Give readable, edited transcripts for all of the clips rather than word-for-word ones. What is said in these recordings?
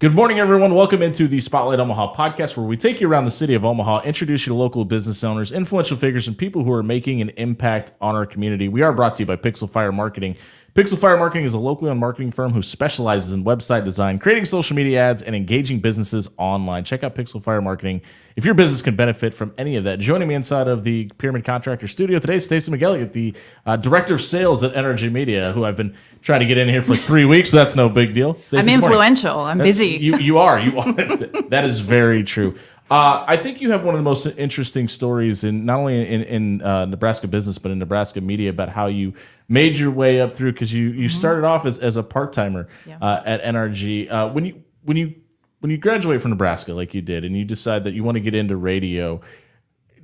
Good morning, everyone. Welcome into the Spotlight Omaha podcast, where we take you around the city of Omaha, introduce you to local business owners, influential figures, and people who are making an impact on our community. We are brought to you by Pixel Fire Marketing. Pixel Fire Marketing is a locally owned marketing firm who specializes in website design, creating social media ads, and engaging businesses online. Check out Pixel Fire Marketing if your business can benefit from any of that. Joining me inside of the Pyramid Contractor studio today is Stacie McElligott, the Director of Sales at NRG Media, who I've been trying to get in here for like 3 weeks, but that's no big deal. Stacie, I'm influential. I'm busy. You are. That is very true. I think you have one of the most interesting stories in not only in Nebraska business, but in Nebraska media about how you made your way up through, because you started off as a part-timer at NRG. When you graduate from Nebraska like you did, and you decide that you want to get into radio,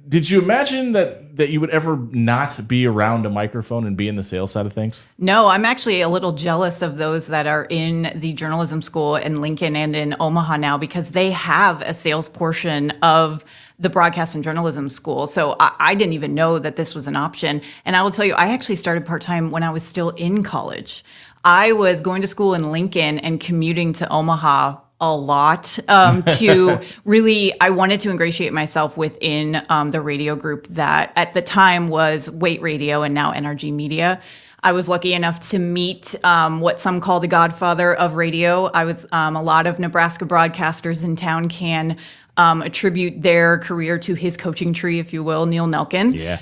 did you imagine that you would ever not be around a microphone and be in the sales side of things? No, I'm actually a little jealous of those that are in the journalism school in Lincoln and in Omaha now, because they have a sales portion of the broadcast and journalism school. So I didn't even know that this was an option. And I will tell you, I actually started part-time when I was still in college. I was going to school in Lincoln and commuting to Omaha a lot to really, I wanted to ingratiate myself within the radio group that at the time was Weight Radio and now NRG Media. I was lucky enough to meet what some call the godfather of radio. I was a lot of Nebraska broadcasters in town can attribute their career to his coaching tree, if you will, Neil Nelkin. Yeah.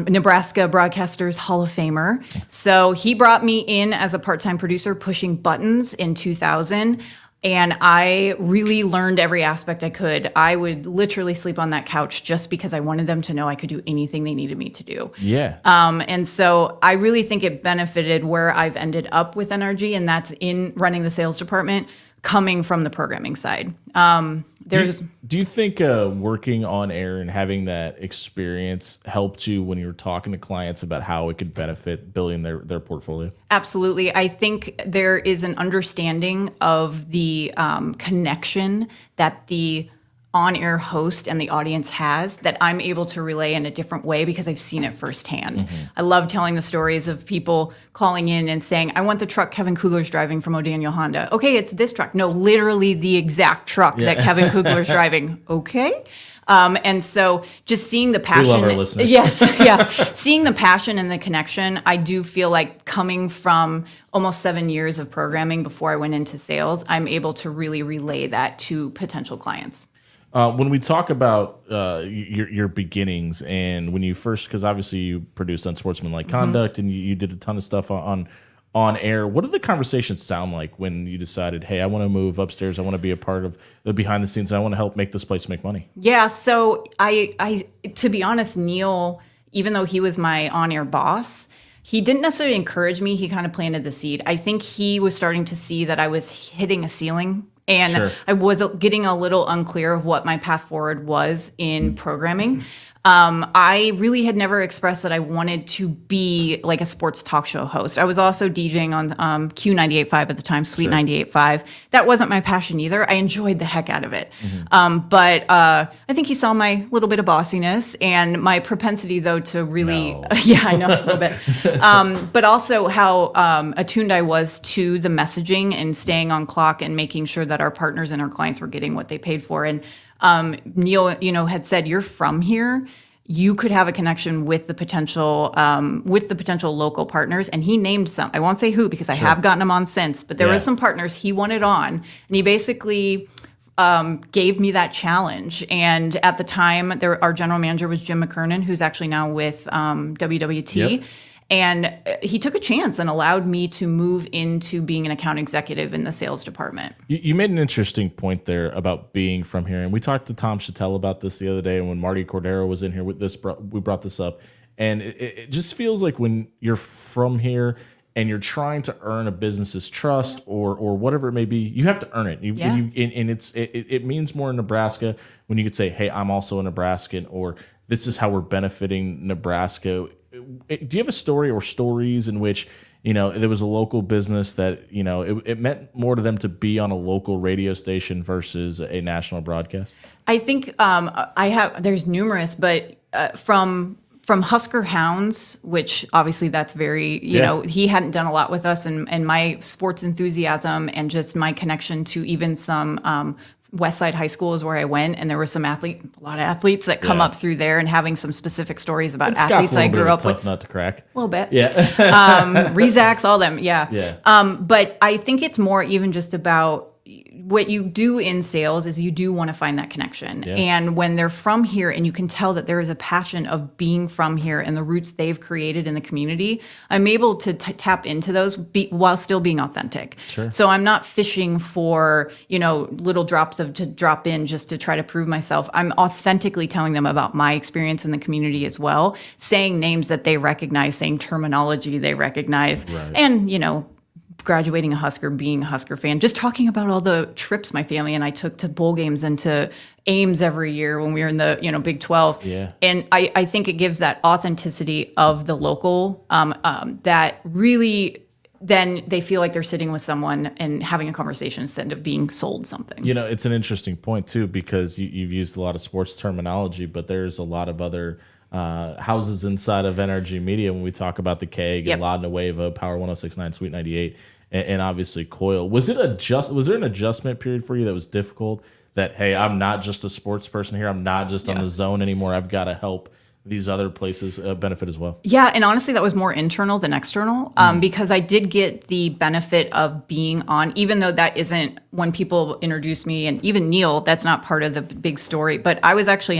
Nebraska Broadcasters Hall of Famer. So he brought me in as a part-time producer pushing buttons in 2000. And I really learned every aspect I could. I would literally sleep on that couch just because I wanted them to know I could do anything they needed me to do. Yeah. And so I really think it benefited where I've ended up with NRG, and that's in running the sales department, coming from the programming side. Do you think working on air and having that experience helped you when you were talking to clients about how it could benefit building their portfolio? Absolutely. I think there is an understanding of the connection that the on-air host and the audience has that I'm able to relay in a different way because I've seen it firsthand. Mm-hmm. I love telling the stories of people calling in and saying, I want the truck Kevin Kugler's driving from O'Daniel Honda. Okay, it's this truck. No, literally the exact truck that Kevin Kugler's driving. Okay. And so just seeing the passion. We love our listeners. Yes, yeah. Seeing the passion and the connection, I do feel like coming from almost 7 years of programming before I went into sales, I'm able to really relay that to potential clients. When we talk about your beginnings and when you first, because obviously you produced Unsportsmanlike Conduct and you did a ton of stuff on air, what did the conversations sound like when you decided, hey, I want to move upstairs, I want to be a part of the behind the scenes, I want to help make this place make money? Yeah, so I to be honest, Neil, even though he was my on-air boss, he didn't necessarily encourage me. He kind of planted the seed. I think he was starting to see that I was hitting a ceiling. And Sure. I was getting a little unclear of what my path forward was in programming. I really had never expressed that I wanted to be like a sports talk show host. I was also DJing on Q98.5 at the time, Sweet 98.5. That wasn't my passion either. I enjoyed the heck out of it. But I think he saw my little bit of bossiness and my propensity, though, to really, yeah, I know, a little bit. But also how attuned I was to the messaging and staying on clock and making sure that our partners and our clients were getting what they paid for. And Neil, had said, you're from here. You could have a connection with the potential local partners. And he named some. I won't say who because I have gotten them on since. But there were some partners he wanted on. And he basically gave me that challenge. And at the time, our general manager was Jim McKernan, who's actually now with WWT. Yep. And he took a chance and allowed me to move into being an account executive in the sales department. You made an interesting point there about being from here. And we talked to Tom Chattel about this the other day. And when Marty Cordero was in here with this, we brought this up. And it just feels like when you're from here and you're trying to earn a business's trust or whatever it may be, you have to earn it. It means more in Nebraska when you could say, hey, I'm also a Nebraskan, or this is how we're benefiting Nebraska. Do you have a story or stories in which, there was a local business that, it meant more to them to be on a local radio station versus a national broadcast? I think there's numerous, but from from Husker Hounds, which obviously that's very, you know, he hadn't done a lot with us, and my sports enthusiasm and just my connection to even some Westside High School is where I went, and there were a lot of athletes that come up through there, and having some specific stories about athletes I grew up with. Tough nut to crack. A little bit. Yeah. Rezacs, all them. Yeah. Yeah. But I think it's more even just about what you do in sales is you do want to find that connection. Yeah. And when they're from here and you can tell that there is a passion of being from here and the roots they've created in the community, I'm able to tap into those while still being authentic. Sure. So I'm not fishing for, you know, little drops to drop in just to try to prove myself. I'm authentically telling them about my experience in the community as well, saying names that they recognize, saying terminology they recognize, and, you know, graduating a Husker, being a Husker fan, just talking about all the trips my family and I took to bowl games and to Ames every year when we were in the, you know, Big 12. Yeah. And I think it gives that authenticity of the local that really then they feel like they're sitting with someone and having a conversation instead of being sold something. You know, it's an interesting point too, because you've used a lot of sports terminology, but there's a lot of other houses inside of NRG Media when we talk about the Keg and La Nueva, Power 106.9, Sweet 98, and obviously Coil. Was there an adjustment period for you that was difficult? That, hey, I'm not just a sports person here. I'm not just on the zone anymore. I've got to help these other places benefit as well. Yeah, and honestly, that was more internal than external because I did get the benefit of being on, even though that isn't when people introduced me, and even Neil, that's not part of the big story. But I was actually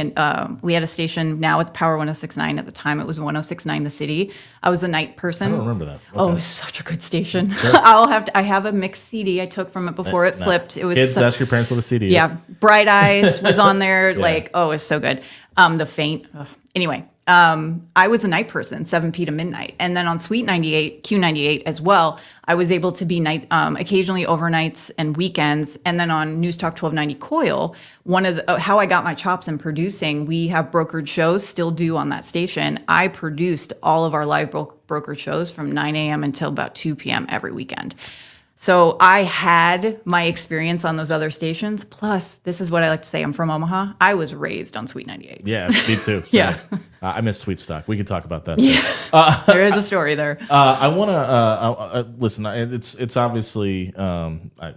we had a station, now it's Power 106.9. At the time, it was 106.9 The City. I was the night person. I don't remember that. Okay. Oh, it was such a good station. Sure. I have a mixed CD I took from it before it flipped. It was kids, ask your parents what a CD is. Yeah, Bright Eyes was on there. Like, oh, it was so good. The Faint. Ugh. Anyway, I was a night person, 7 p to midnight. And then on Sweet 98, Q98 as well, I was able to be night, occasionally overnights and weekends. And then on News Talk 1290 Coil, one of the, how I got my chops in producing, we have brokered shows, still do on that station. I produced all of our live brokered shows from 9 a.m. until about 2 p.m. every weekend. So I had my experience on those other stations. Plus, this is what I like to say. I'm from Omaha. I was raised on Sweet 98. Yeah, me too. So, yeah. I miss Sweet Stock. We could talk about that. Yeah. There is a story there. I want to listen. It's obviously. I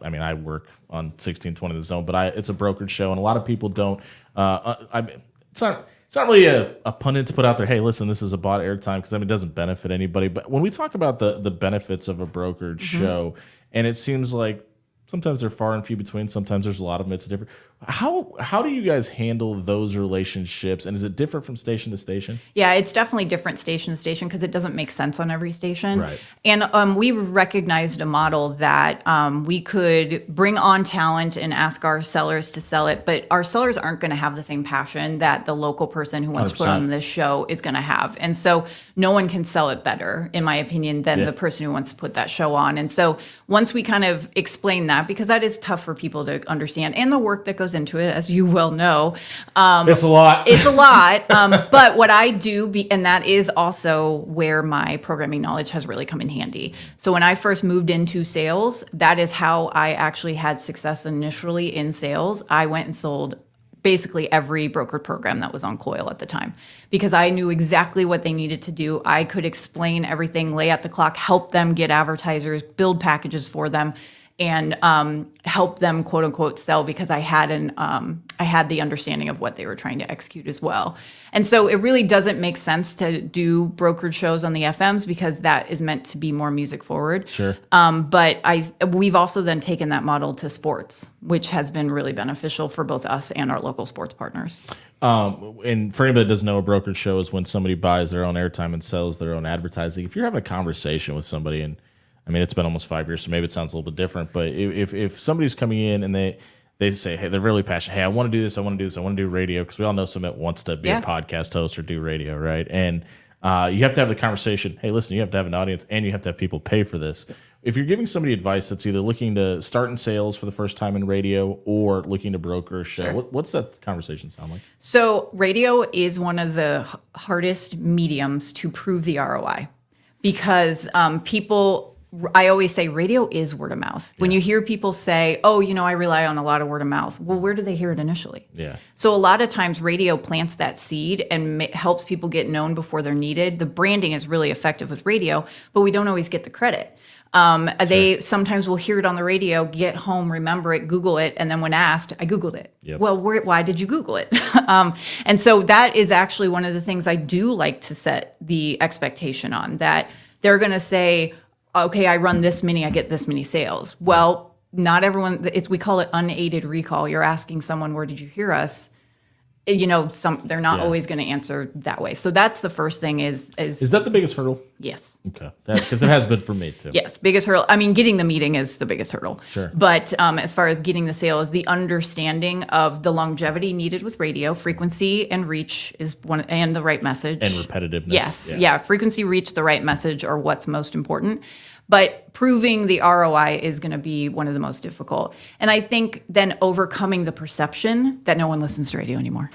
mean, I work on 1620 The Zone, but it's a brokered show, and a lot of people don't. It's not really a pundit to put out there. Hey, listen, this is a bought airtime, because I mean, it doesn't benefit anybody. But when we talk about the benefits of a brokered show, and it seems like sometimes they're far and few between. Sometimes there's a lot of them. It's different. How do you guys handle those relationships? And is it different from station to station? Yeah, it's definitely different station to station because it doesn't make sense on every station. Right. And we recognized a model that we could bring on talent and ask our sellers to sell it, but our sellers aren't going to have the same passion that the local person who wants 100%. To put on this show is going to have. And so no one can sell it better, in my opinion, than the person who wants to put that show on. And so once we kind of explain that, because that is tough for people to understand, and the work that goes into it, as you well know. It's a lot. It's a lot. But what I do, and that is also where my programming knowledge has really come in handy. So when I first moved into sales, that is how I actually had success initially in sales. I went and sold basically every brokered program that was on Coil at the time, because I knew exactly what they needed to do. I could explain everything, lay out the clock, help them get advertisers, build packages for them, and help them, quote unquote, sell, because I had the understanding of what they were trying to execute as well. And so it really doesn't make sense to do brokered shows on the FMs, because that is meant to be more music forward. Sure. But we've also then taken that model to sports, which has been really beneficial for both us and our local sports partners. And for anybody that doesn't know, a brokered show is when somebody buys their own airtime and sells their own advertising. If you're having a conversation with somebody, and I mean, it's been almost 5 years, so maybe it sounds a little bit different. But if somebody's coming in and they say, hey, they're really passionate. Hey, I want to do this. I want to do this. I want to do radio, because we all know somebody wants to be a podcast host or do radio, right? And you have to have the conversation. Hey, listen, you have to have an audience, and you have to have people pay for this. If you're giving somebody advice that's either looking to start in sales for the first time in radio or looking to broker a show, what's that conversation sound like? So radio is one of the hardest mediums to prove the ROI, because people I always say radio is word of mouth. When you hear people say, oh, I rely on a lot of word of mouth. Well, where do they hear it initially? Yeah. So a lot of times radio plants that seed and helps people get known before they're needed. The branding is really effective with radio, but we don't always get the credit. They sometimes will hear it on the radio, get home, remember it, Google it, and then when asked, I Googled it. Yep. Well, why did you Google it? And so that is actually one of the things I do like to set the expectation on, that they're going to say, okay, I run this many, I get this many sales. Well, not everyone, we call it unaided recall. You're asking someone, where did you hear us? They're not always going to answer that way. So that's the first thing is that the biggest hurdle? Yes. Okay. Because it has been for me too. Yes, biggest hurdle. I mean, getting the meeting is the biggest hurdle. Sure. But as far as getting the sale is the understanding of the longevity needed with radio, frequency and reach is one, and the right message. And repetitiveness. Yes. Yeah. Frequency, reach, the right message are what's most important. But proving the ROI is going to be one of the most difficult. And I think then overcoming the perception that no one listens to radio anymore.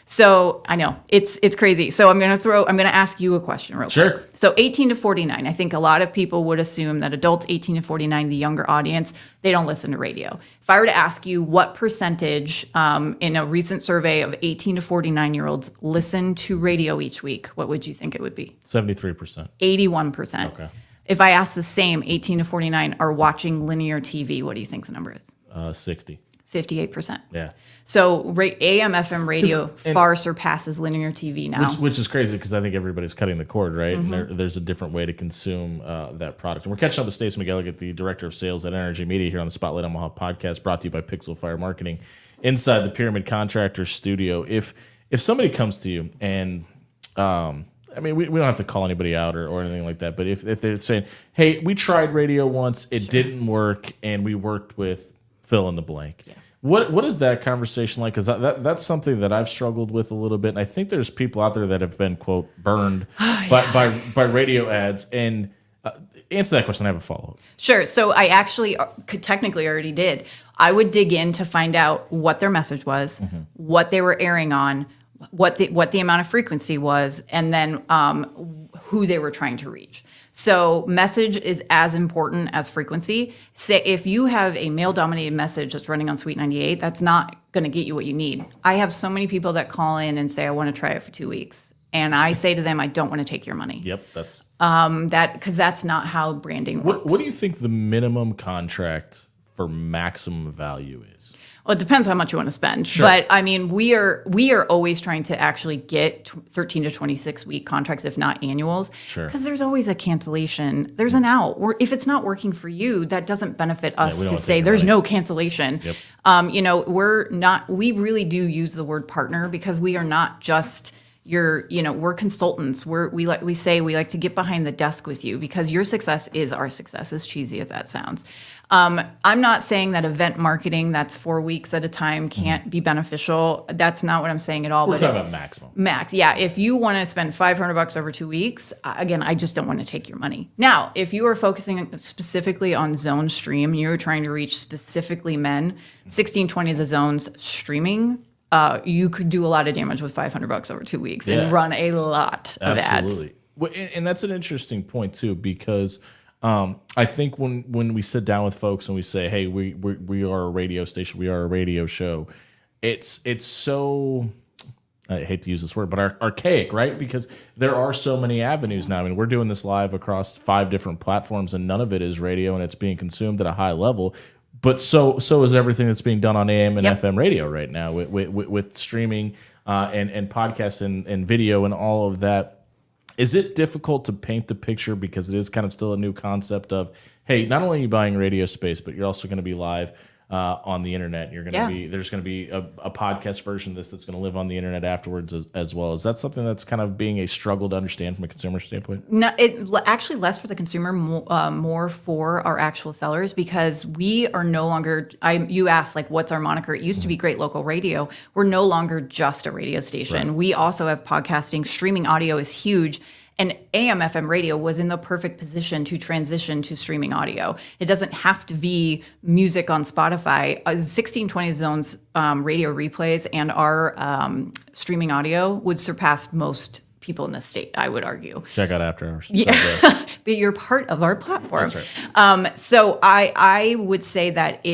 So I know it's crazy. So I'm going to ask you a question real quick. So 18 to 49, I think a lot of people would assume that adults 18 to 49, the younger audience, they don't listen to radio. If I were to ask you what percentage in a recent survey of 18 to 49-year-olds listen to radio each week, what would you think it would be? 73%. 81%. Okay. If I ask the same, 18 to 49 are watching linear TV, what do you think the number is? 60. 58%. Yeah. So AM, FM radio far surpasses linear TV now. Which is crazy because I think everybody's cutting the cord, right? Mm-hmm. And there's a different way to consume that product. And we're catching up with Stacie McElligott, the Director of Sales at NRG Media here on the Spotlight Omaha podcast, brought to you by Pixel Fire Marketing inside the Pyramid Contractor Studio. If somebody comes to you and... we don't have to call anybody out or anything like that, but if they're saying, hey, we tried radio once, it didn't work, and we worked with fill in the blank. Yeah. What is that conversation like? Because that's something that I've struggled with a little bit, and I think there's people out there that have been, quote, burned by radio ads. And answer that question. I have a follow-up. Sure. So I actually technically already did. I would dig in to find out what their message was, what they were airing on, what the amount of frequency was, and then who they were trying to reach. So message is as important as frequency. Say if you have a male-dominated message that's running on Sweet 98, that's not going to get you what you need. I have so many people that call in and say, I want to try it for 2 weeks. And I say to them, I don't want to take your money. Yep, that's... because that's not how branding works. What do you think the minimum contract for maximum value is? Well, it depends how much you want to spend. Sure. But I mean, we are always trying to actually get 13 to 26 week contracts, if not annuals. Sure. Because there's always a cancellation. There's an out. Or if it's not working for you, that doesn't benefit us to say there's no cancellation. Yep. We really do use the word partner because we are not just we're consultants. We like to get behind the desk with you because your success is our success, as cheesy as that sounds. I'm not saying that event marketing that's 4 weeks at a time can't be beneficial. That's not what I'm saying at all. We're talking about maximum. Max, yeah. If you want to spend $500 over 2 weeks, again, I just don't want to take your money. Now, if you are focusing specifically on zone stream, you're trying to reach specifically men, 1620 of the zones streaming, you could do a lot of damage with $500 over 2 weeks and run a lot of ads. Absolutely. Well, and that's an interesting point too, because I think when we sit down with folks and we say, hey, we are a radio station, we are a radio show, it's so, I hate to use this word, but archaic, right? Because there are so many avenues now. I mean, we're doing this live across 5 different platforms and none of it is radio and it's being consumed at a high level. But so is everything that's being done on AM and FM radio right now with streaming and podcasts and video and all of that. Is it difficult to paint the picture because it is kind of still a new concept of, hey, not only are you buying radio space, but you're also going to be live on the internet. You're going to be there's going to be a podcast version of this that's going to live on the internet afterwards as well. Is that something that's kind of being a struggle to understand from a consumer standpoint? No, it actually less for the consumer, more for our actual sellers because we are no longer. You asked like, what's our moniker? It used to be Great Local Radio. We're no longer just a radio station. Right. We also have podcasting. Streaming audio is huge. And AM FM radio was in the perfect position to transition to streaming audio. It doesn't have to be music on Spotify. 1620 Zone's radio replays and our streaming audio would surpass most people in the state, I would argue. Check out After Hours. Yeah, but you're part of our platform. That's right. So I would say that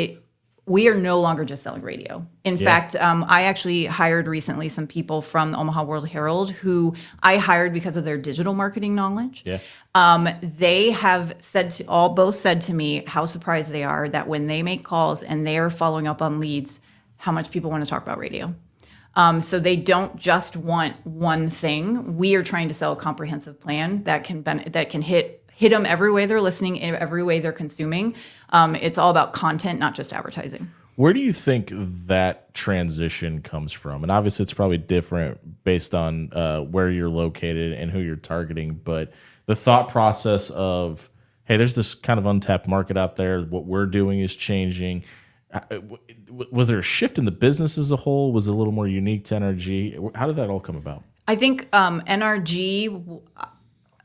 we are no longer just selling radio. In fact, I actually hired recently some people from the Omaha World Herald who I hired because of their digital marketing knowledge. Yeah. They have both said to me how surprised they are that when they make calls and they are following up on leads, how much people want to talk about radio. So they don't just want one thing. We are trying to sell a comprehensive plan that can hit them every way they're listening, every way they're consuming. It's all about content, not just advertising. Where do you think that transition comes from? And obviously, it's probably different based on where you're located and who you're targeting. But the thought process of, hey, there's this kind of untapped market out there. What we're doing is changing. Was there a shift in the business as a whole? Was it a little more unique to NRG? How did that all come about? I think NRG.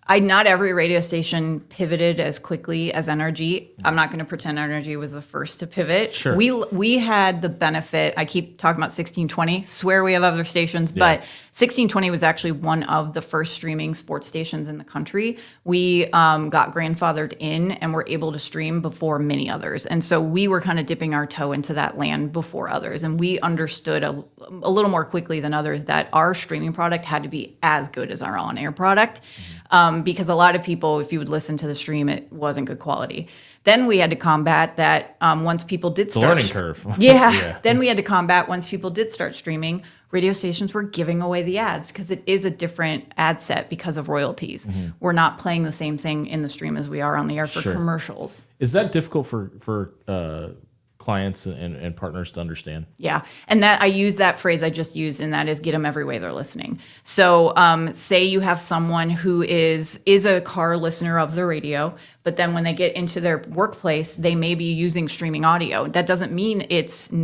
Not every radio station pivoted as quickly as NRG. I'm not going to pretend NRG was the first to pivot. Sure. We had the benefit. I keep talking about 1620. Swear we have other stations, but 1620 was actually one of the first streaming sports stations in the country. We got grandfathered in and were able to stream before many others. And so we were kind of dipping our toe into that land before others. And we understood a little more quickly than others that our streaming product had to be as good as our on-air product. Because a lot of people, if you would listen to the stream, it wasn't good quality. Then we had to combat that once people did start. It's a learning curve. Yeah. Then we had to combat once people did start streaming, radio stations were giving away the ads because it is a different ad set because of royalties. We're not playing the same thing in the stream as we are on the air for commercials. Is that difficult for clients and partners to understand? Yeah. And that I use that phrase I just used, and that is get them every way they're listening. So say you have someone who is a car listener of the radio, but then when they get into their workplace, they may be using streaming audio. That doesn't mean it's a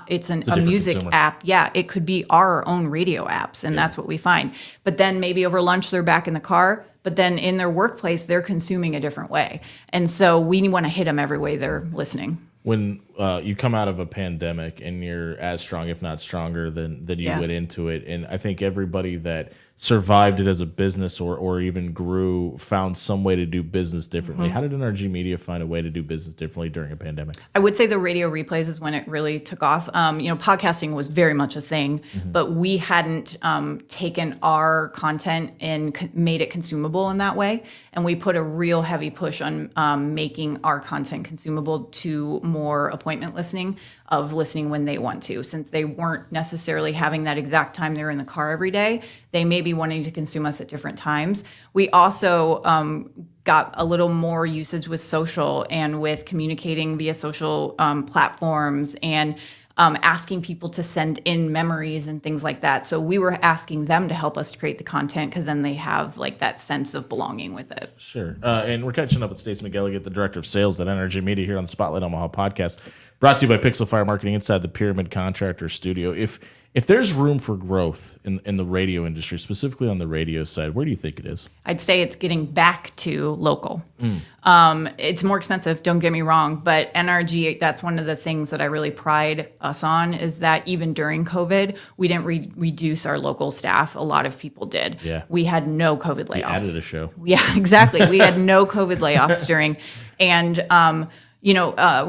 music consumer app. Yeah, it could be our own radio apps, and that's what we find. But then maybe over lunch, they're back in the car, but then in their workplace, they're consuming a different way. And so we want to hit them every way they're listening. When you come out of a pandemic and you're as strong, if not stronger, than you went into it, and I think everybody that survived it as a business or even grew found some way to do business differently. How did NRG Media find a way to do business differently during a pandemic? I would say the radio replays is when it really took off. Podcasting was very much a thing, but we hadn't taken our content and made it consumable in that way. And we put a real heavy push on making our content consumable to more appointment listening, of listening when they want to. Since they weren't necessarily having that exact time they're in the car every day, they may be wanting to consume us at different times. We also got a little more usage with social and with communicating via social platforms and asking people to send in memories and things like that. So we were asking them to help us create the content because then they have like that sense of belonging with it. Sure. And we're catching up with Stacie McElligott, the Director of Sales at NRG Media here on the Spotlight Omaha podcast, brought to you by Pixel Fire Marketing inside the Pyramid Contractor Studio. If there's room for growth in the radio industry, specifically on the radio side, where do you think it is? I'd say it's getting back to local. It's more expensive, don't get me wrong, but NRG, that's one of the things that I really pride us on, is that even during COVID, we didn't reduce our local staff. A lot of people did. Yeah. We had no COVID layoffs. You added a show. Yeah, exactly. We had no COVID layoffs during, and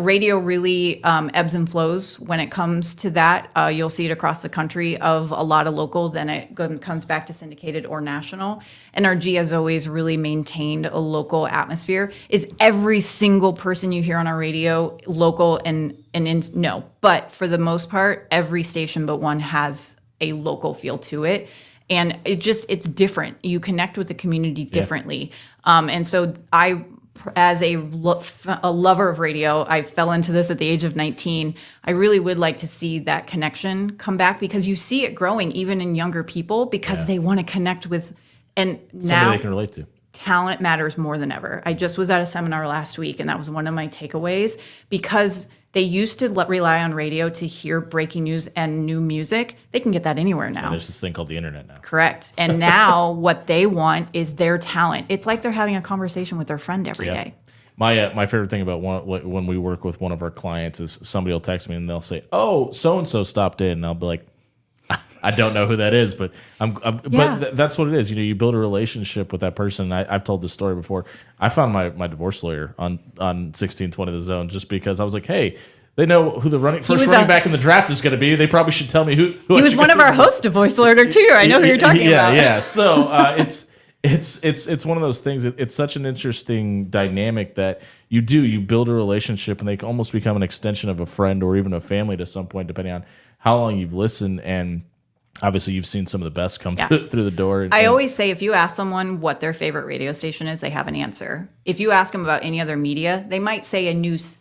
radio really ebbs and flows when it comes to that. You'll see it across the country of a lot of local, then it comes back to syndicated or national. NRG has always really maintained a local atmosphere. Is every single person you hear on our radio local no, but for the most part, every station but one has a local feel to it. And it's different. You connect with the community differently. And so as a lover of radio, I fell into this at the age of 19. I really would like to see that connection come back because you see it growing even in younger people because they want to connect with, and somebody now they can relate to. Talent matters more than ever. I just was at a seminar last week, and that was one of my takeaways because they used to rely on radio to hear breaking news and new music. They can get that anywhere now. And there's this thing called the internet now. Correct. And now what they want is their talent. It's like they're having a conversation with their friend every day. My favorite thing about when we work with one of our clients is somebody will text me and they'll say, "Oh, so and so stopped in," and I'll be like, I don't know who that is, but Yeah. but that's what it is. You build a relationship with that person. I've told this story before. I found my divorce lawyer on 1620 The Zone just because I was like, hey, they know who the first running back in the draft is going to be. They probably should tell me who he was one of our hosts of Voice Alert too. I know who you're talking about. Yeah. So it's one of those things. It's such an interesting dynamic that you build a relationship, and they can almost become an extension of a friend or even a family to some point, depending on how long you've listened. And obviously, you've seen some of the best come through the door. I always say, if you ask someone what their favorite radio station is, they have an answer. If you ask them about any other media, they might say a news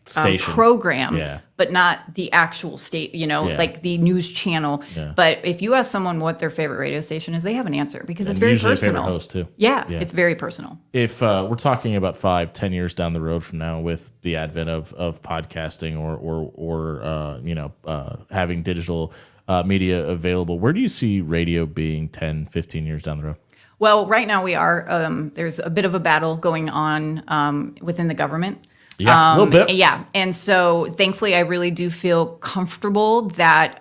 station program, but not the actual state, like the news channel. Yeah. But if you ask someone what their favorite radio station is, they have an answer because it's very personal. Usually a favorite host too. Yeah, it's very personal. If we're talking about 5-10 years down the road from now, with the advent of podcasting or having digital media available, where do you see radio being 10-15 years down the road? Well, right now we are. There's a bit of a battle going on within the government. Yeah, a little bit. Yeah, and so thankfully, I really do feel comfortable that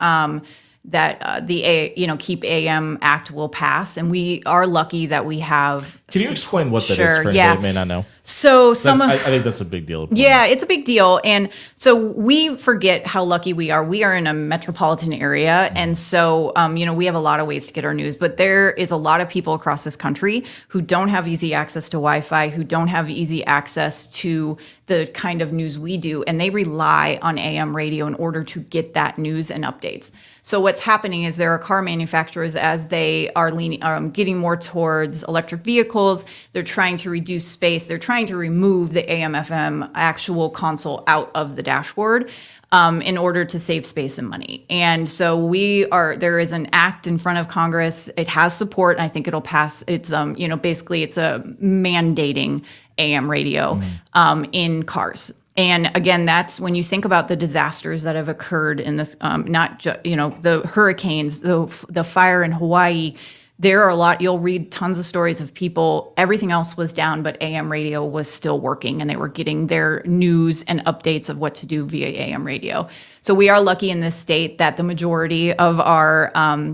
the Keep AM Act will pass, and we are lucky that we have. Can you explain what that is for anybody that may not know? So I think that's a big deal. Yeah, it's a big deal. And so we forget how lucky we are. We are in a metropolitan area. And so, we have a lot of ways to get our news. But there is a lot of people across this country who don't have easy access to Wi-Fi, who don't have easy access to the kind of news we do. And they rely on AM radio in order to get that news and updates. So what's happening is there are car manufacturers, as they are getting more towards electric vehicles, they're trying to reduce space. They're trying to remove the AM/FM actual console out of the dashboard in order to save space and money. And so there is an act in front of Congress. It has support. I think it'll pass. It's basically it's a mandating AM radio in cars. And again, that's when you think about the disasters that have occurred in this, not just, the hurricanes, the fire in Hawaii. There are a lot, you'll read tons of stories of people, everything else was down, but AM radio was still working, and they were getting their news and updates of what to do via AM radio. So we are lucky in this state that the majority of our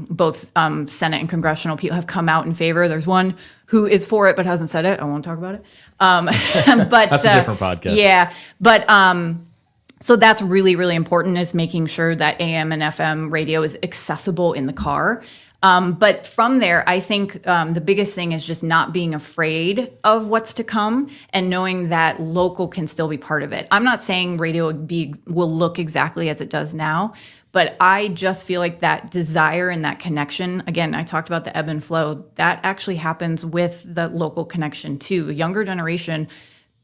both Senate and congressional people have come out in favor. There's one who is for it but hasn't said it. I won't talk about it. But that's a different podcast. Yeah, but so that's really, really important, is making sure that AM and FM radio is accessible in the car. But from there, I think the biggest thing is just not being afraid of what's to come and knowing that local can still be part of it. I'm not saying radio will look exactly as it does now, but I just feel like that desire and that connection, again, I talked about the ebb and flow, that actually happens with the local connection too. A younger generation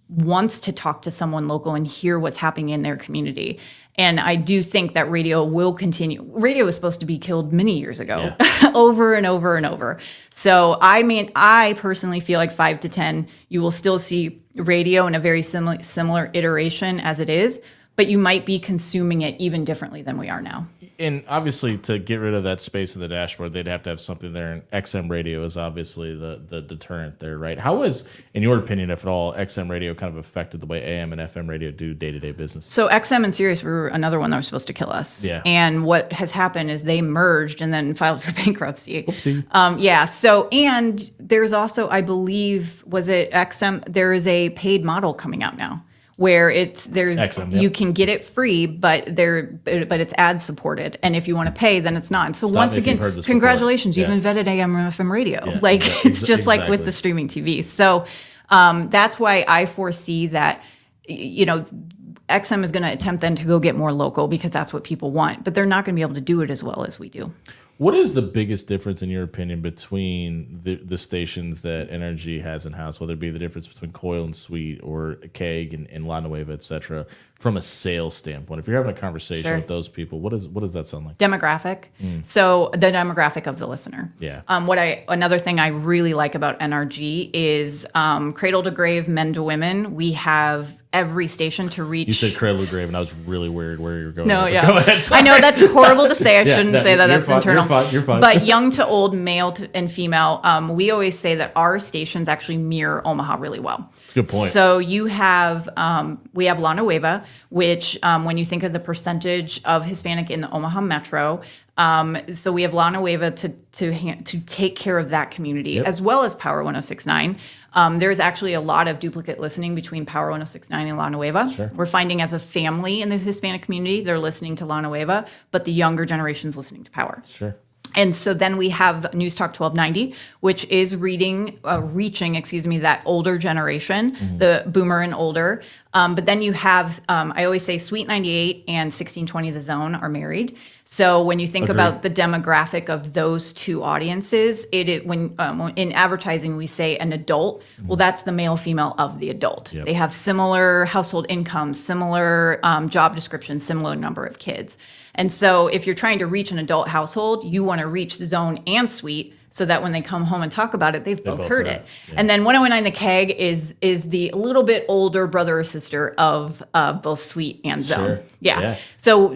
wants to talk to someone local and hear what's happening in their community. And I do think that radio will continue. Radio was supposed to be killed many years ago, over and over and over. So I personally feel like 5 to 10, you will still see radio in a very similar iteration as it is, but you might be consuming it even differently than we are now. And obviously, to get rid of that space in the dashboard, they'd have to have something there. And XM radio is obviously the deterrent there, right? How has, in your opinion, if at all, XM radio kind of affected the way AM and FM radio do day-to-day business? So XM and Sirius were another one that was supposed to kill us. Yeah. And what has happened is they merged and then filed for bankruptcy. Oopsie. So, and there's also, I believe, was it XM? There is a paid model coming out now, where XM, you can get it free, but it's ad supported, and if you want to pay, then it's not. So once again, congratulations, you've invented AM and FM radio. It's just like with the streaming TV. So that's why I foresee that XM is going to attempt then to go get more local, because that's what people want, but they're not going to be able to do it as well as we do. What is the biggest difference, in your opinion, between the stations that NRG has in-house, whether it be the difference between Coil and Sweet or KEG and La Nueva, et cetera, from a sales standpoint? If you're having a conversation with those people, what does that sound like? Demographic. So the demographic of the listener. Yeah. Another thing I really like about NRG is cradle to grave, men to women. We have every station to reach. You said Cradle to Grave, and I was really worried where you were going. No, there, yeah. Go ahead. I know that's horrible to say. I shouldn't say that. You're That's fine, internal. You're fine. But young to old, male and female, we always say that our stations actually mirror Omaha really well. That's a good point. So you have, we have La Nueva, which when you think of the percentage of Hispanic in the Omaha metro, so we have La Nueva to take care of that community, as well as Power 106.9. There's actually a lot of duplicate listening between Power 106.9 and La Nueva. Sure. We're finding as a family in the Hispanic community, they're listening to La Nueva, but the younger generation's listening to Power. Sure. And so then we have News Talk 1290, which is reaching, that older generation, the boomer and older. But then you have, I always say Sweet 98 and 1620 The Zone are married. So when you think about the demographic of those two audiences, when in advertising we say an adult, well, that's the male female of the adult. Yep. They have similar household incomes, similar job descriptions, similar number of kids. And so if you're trying to reach an adult household, you want to reach Zone and Sweet so that when they come home and talk about it, they've both heard it. Yeah. And then 109 The Keg is the little bit older brother or sister of both Sweet and Zone. Sure. Yeah. So,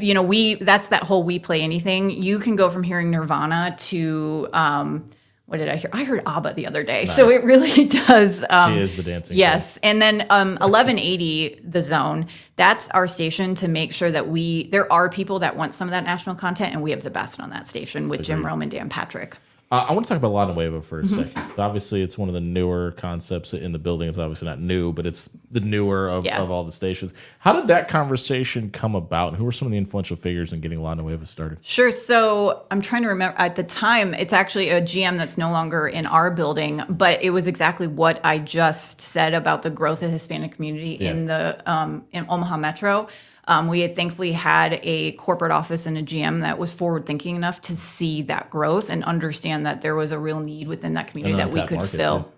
that's that whole We Play Anything. You can go from hearing Nirvana to, what did I hear? I heard ABBA the other day. Nice. So it really does. She is the dancing. Yes. Queen. And then 1180 The Zone, that's our station to make sure that there are people that want some of that national content, and we have the best on that station with Jim Rome and Dan Patrick. I want to talk about La Nueva for a second. So obviously it's one of the newer concepts in the building. It's obviously not new, but it's the newer of all the stations. How did that conversation come about? Who were some of the influential figures in getting La Nueva started? Sure. So I'm trying to remember. At the time, it's actually a GM that's no longer in our building, but it was exactly what I just said about the growth of the Hispanic community in Omaha Metro. We had thankfully had a corporate office and a GM that was forward thinking enough to see that growth and understand that there was a real need within that community that we could fill.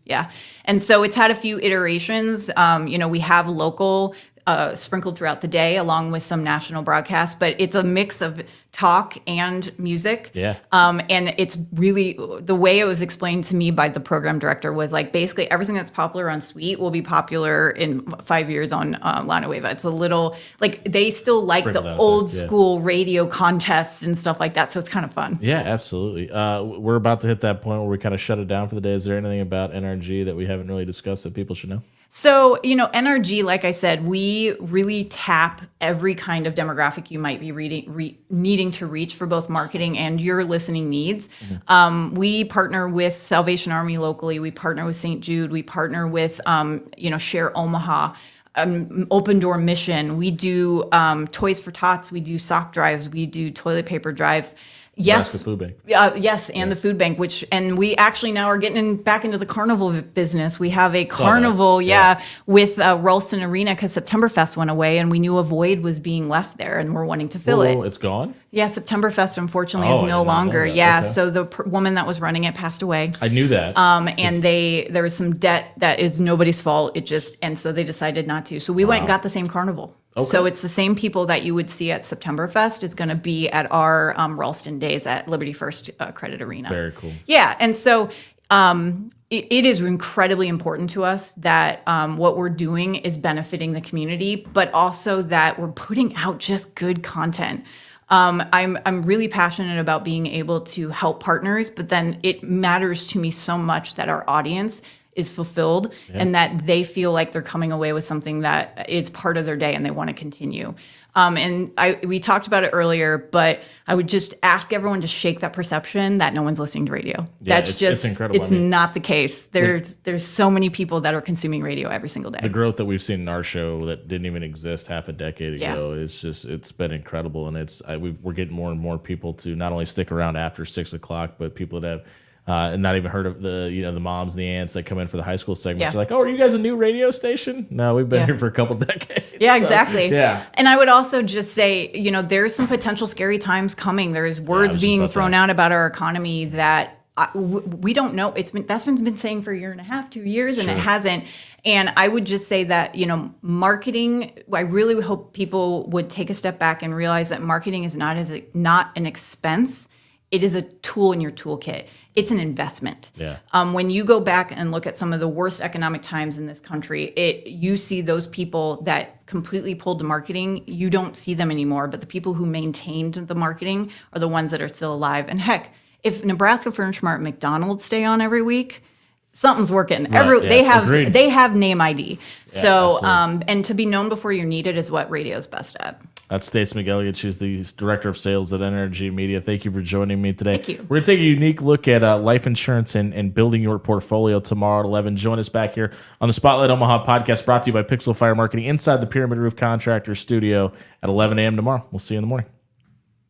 Yeah. And so it's had a few iterations. We have local sprinkled throughout the day along with some national broadcasts, but it's a mix of talk and music. Yeah. And it's really, the way it was explained to me by the program director was like, basically everything that's popular on Sweet will be popular in 5 years on La Nueva. It's a little, like they still like the old school radio contests and stuff like that. So it's kind of fun. Yeah, absolutely. We're about to hit that point where we kind of shut it down for the day. Is there anything about NRG that we haven't really discussed that people should know? So, NRG, like I said, we really tap every kind of demographic you might be needing to reach for both marketing and your listening needs. We partner with Salvation Army locally. We partner with St. Jude. We partner with, Share Omaha, Open Door Mission. We do Toys for Tots. We do sock drives. We do toilet paper drives. Yes, the food bank. The food bank, and we actually now are getting back into the carnival business. We have a carnival, with Ralston Arena because Septemberfest went away, and we knew a void was being left there, and we're wanting to fill it. It's gone? Yeah, Septemberfest unfortunately is no longer. Yeah, okay. So the woman that was running it passed away. I knew that. And there was some debt that is nobody's fault. And so they decided not to. So we went and got the same carnival. Okay. So it's the same people that you would see at Septemberfest is going to be at our Ralston days at Liberty First Credit Arena. Very cool. Yeah, and so it is incredibly important to us that what we're doing is benefiting the community, but also that we're putting out just good content. I'm really passionate about being able to help partners, but then it matters to me so much that our audience is fulfilled and that they feel like they're coming away with something that is part of their day and they want to continue. We talked about it earlier, but I would just ask everyone to shake that perception that no one's listening to radio. Yeah, it's incredible. It's not the case. There's so many people that are consuming radio every single day. The growth that we've seen in our show that didn't even exist half a decade ago it's been incredible, and we're getting more and more people to not only stick around after 6 o'clock, but people that have not even heard of the moms and the aunts that come in for the high school segments. They're like, oh, are you guys a new radio station? No, we've been here for a couple decades. Yeah, exactly. Yeah. And I would also just say, there's some potential scary times coming. There's words being thrown out about our economy that we don't know. That's been saying for a year and a half, 2 years, and it hasn't. And I would just say that, marketing, I really hope people would take a step back and realize that marketing is not an expense. it is a tool in your toolkit. It's an investment. Yeah. When you go back and look at some of the worst economic times in this country, you see those people that completely pulled the marketing. You don't see them anymore, but the people who maintained the marketing are the ones that are still alive. And heck, if Nebraska Furniture Mart and McDonald's stay on every week, something's working. Agreed. They have name ID. So absolutely. and to be known before you're needed is what radio's best at. That's Stacie McElligott. She's the Director of Sales at NRG Media. Thank you for joining me today. Thank you. We're going to take a unique look at life insurance and building your portfolio tomorrow at 11. Join us back here on the Spotlight Omaha podcast, brought to you by Pixel Fire Marketing inside the Pyramid Roof Contractor Studio at 11 a.m. tomorrow. We'll see you in the morning.